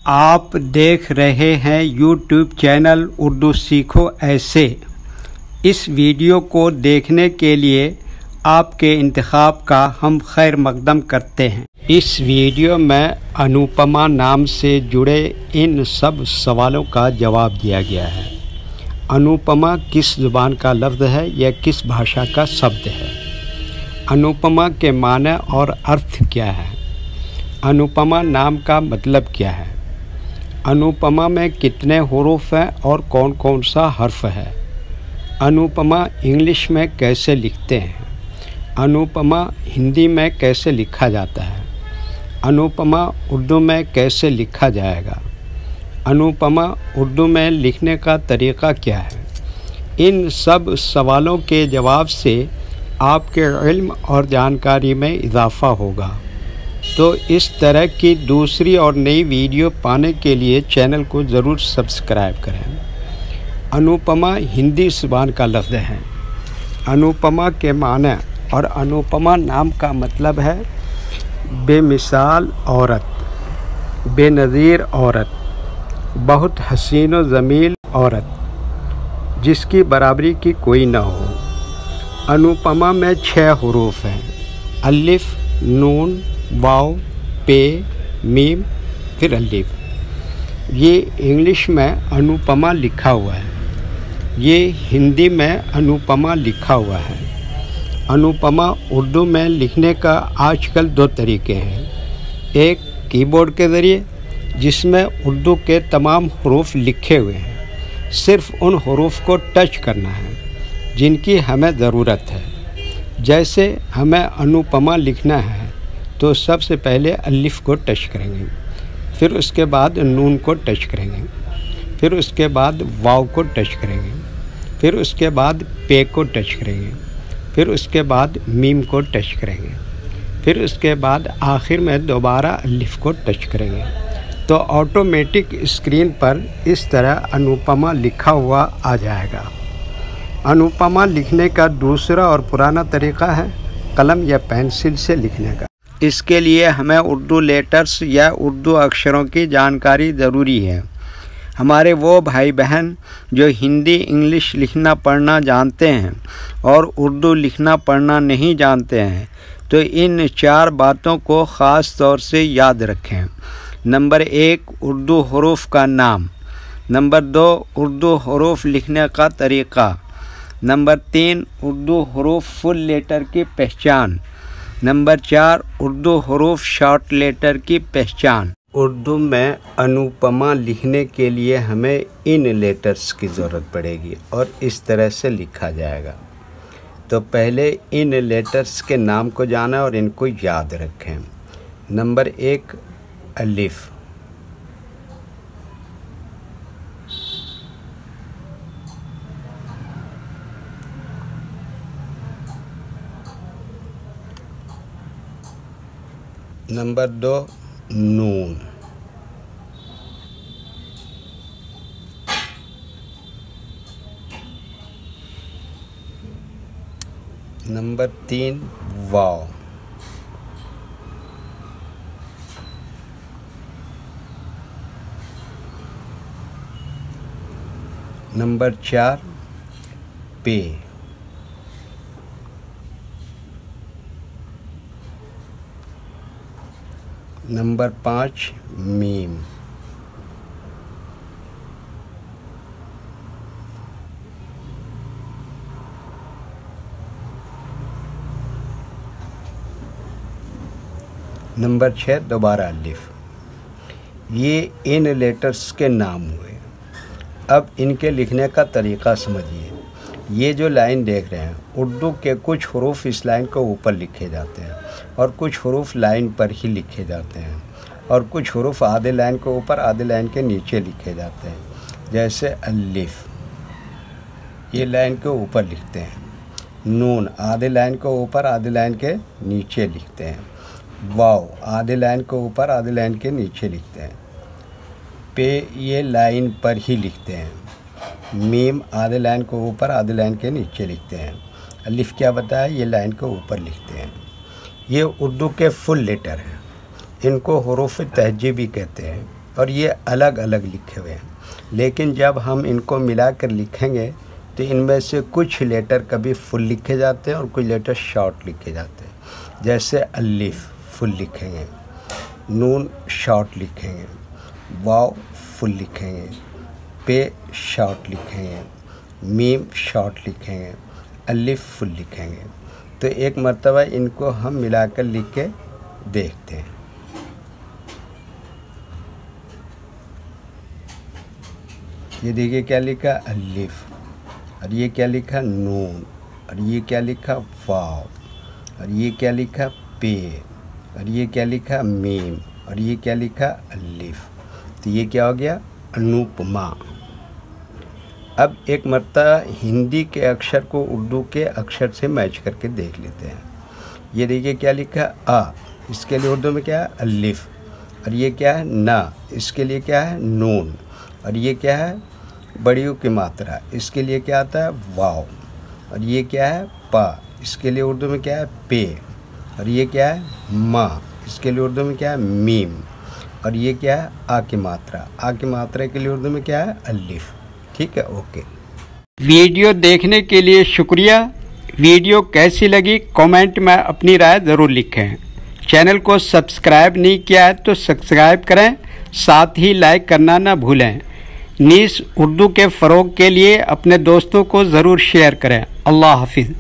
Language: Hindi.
आप देख रहे हैं यूट्यूब चैनल उर्दू सीखो ऐसे। इस वीडियो को देखने के लिए आपके इंतखाब का हम खैर मकदम करते हैं। इस वीडियो में अनुपमा नाम से जुड़े इन सब सवालों का जवाब दिया गया है। अनुपमा किस ज़ुबान का लफ्ज़ है या किस भाषा का शब्द है? अनुपमा के माने और अर्थ क्या है? अनुपमा नाम का मतलब क्या है? अनुपमा में कितने हुरूफ हैं और कौन कौन सा हर्फ है? अनुपमा इंग्लिश में कैसे लिखते हैं? अनुपमा हिंदी में कैसे लिखा जाता है? अनुपमा उर्दू में कैसे लिखा जाएगा? अनुपमा उर्दू में लिखने का तरीक़ा क्या है? इन सब सवालों के जवाब से आपके इल्म और जानकारी में इजाफ़ा होगा। तो इस तरह की दूसरी और नई वीडियो पाने के लिए चैनल को ज़रूर सब्सक्राइब करें। अनुपमा हिंदी ज़ुबान का लफ्ज़ है। अनुपमा के माने और अनुपमा नाम का मतलब है बेमिसाल औरत, बेनज़ीर औरत, बहुत हसीन व जमील औरत, जिसकी बराबरी की कोई न हो। अनुपमा में 6 हुरूफ हैं, अलिफ, नून, वाव, पे, मीम, फिर अलिफ। ये इंग्लिश में अनुपमा लिखा हुआ है, ये हिंदी में अनुपमा लिखा हुआ है। अनुपमा उर्दू में लिखने का आजकल 2 तरीके हैं। एक कीबोर्ड के ज़रिए, जिसमें उर्दू के तमाम हुरूफ लिखे हुए हैं, सिर्फ़ उन हुरूफ को टच करना है जिनकी हमें ज़रूरत है। जैसे हमें अनुपमा लिखना है तो सबसे पहले अलिफ को टच करेंगे, फिर उसके बाद नून को टच करेंगे, फिर उसके बाद वाव को टच करेंगे, फिर उसके बाद पे को टच करेंगे, फिर उसके बाद मीम को टच करेंगे, फिर उसके बाद आखिर में दोबारा अलिफ को टच करेंगे। तो ऑटोमेटिक स्क्रीन पर इस तरह अनुपमा लिखा हुआ आ जाएगा। अनुपमा लिखने का दूसरा और पुराना तरीक़ा है कलम या पेंसिल से लिखने का। इसके लिए हमें उर्दू लेटर्स या उर्दू अक्षरों की जानकारी ज़रूरी है। हमारे वो भाई बहन जो हिंदी इंग्लिश लिखना पढ़ना जानते हैं और उर्दू लिखना पढ़ना नहीं जानते हैं, तो इन 4 बातों को ख़ास तौर से याद रखें। नंबर 1, उर्दू हुरूफ का नाम। नंबर 2, उर्दू हुरूफ लिखने का तरीक़ा। नंबर 3, उर्दू हुरूफ फुल लेटर की पहचान। नंबर 4, उर्दू हुरूफ शॉर्ट लेटर की पहचान। उर्दू में अनुपमा लिखने के लिए हमें इन लेटर्स की ज़रूरत पड़ेगी और इस तरह से लिखा जाएगा। तो पहले इन लेटर्स के नाम को जाना और इनको याद रखें। नंबर 1, अलिफ। नंबर 2, नून। नंबर 3, वाव। नंबर 4, पे। Number 5, meme. नंबर 6, दोबारा अलिफ। ये इन लेटर्स के नाम हुए। अब इनके लिखने का तरीक़ा समझिए। ये जो लाइन देख रहे हैं, उर्दू के कुछ हुरूफ इस लाइन को ऊपर लिखे जाते हैं और कुछ हुरूफ लाइन पर ही लिखे जाते हैं और कुछ हुरूफ आधे लाइन के ऊपर आधे लाइन के नीचे लिखे जाते हैं। जैसे अलिफ, ये लाइन के ऊपर लिखते हैं। नून आधे लाइन के ऊपर आधे लाइन के नीचे लिखते हैं। वाव आधे लाइन के ऊपर आधे लाइन के नीचे लिखते हैं। पे ये लाइन पर ही लिखते हैं। मीम आधे लाइन के ऊपर आधे लाइन के नीचे लिखते हैं। अलिफ क्या बताया, ये लाइन के ऊपर लिखते हैं। ये उर्दू के फुल लेटर हैं, इनको हुरूफ तहजीबी कहते हैं। और ये अलग अलग लिखे हुए हैं, लेकिन जब हम इनको मिलाकर लिखेंगे तो इनमें से कुछ लेटर कभी फुल लिखे जाते हैं और कुछ लेटर शॉर्ट लिखे जाते हैं। जैसे अलिफ फुल लिखेंगे, नून शॉर्ट लिखेंगे, वाव फुल लिखेंगे, पे शॉर्ट लिखेंगे, मीम शॉर्ट लिखेंगे, अलिफ फुल लिखेंगे। तो एक मर्तबा इनको हम मिलाकर लिख के देखते हैं। ये देखिए क्या लिखा अलिफ, और ये क्या लिखा नून, और ये क्या लिखा वाव, और ये क्या लिखा पे, और ये क्या लिखा मीम, और ये क्या लिखा अलिफ। तो ये क्या हो गया अनुपमा। अब एक मर्तबा हिंदी के अक्षर को उर्दू के अक्षर से मैच करके देख लेते हैं। ये देखिए क्या लिखा आ, इसके लिए उर्दू में क्या है अलिफ, और ये क्या है ना, इसके लिए क्या है नून, और ये क्या है बड़ी यू की मात्रा, इसके लिए क्या आता है वाव, और ये क्या है पा, इसके लिए उर्दू में क्या है पे, और ये क्या है माँ, इसके लिए उर्दू में क्या है मीम, और ये क्या है आ की मात्रा, आ की मात्रा के लिए उर्दू में क्या है अलिफ। ठीक है, ओके। वीडियो देखने के लिए शुक्रिया। वीडियो कैसी लगी कमेंट में अपनी राय ज़रूर लिखें। चैनल को सब्सक्राइब नहीं किया है तो सब्सक्राइब करें, साथ ही लाइक करना ना भूलें। नीस उर्दू के फ़रोग़ के लिए अपने दोस्तों को ज़रूर शेयर करें। अल्लाह हाफिज़।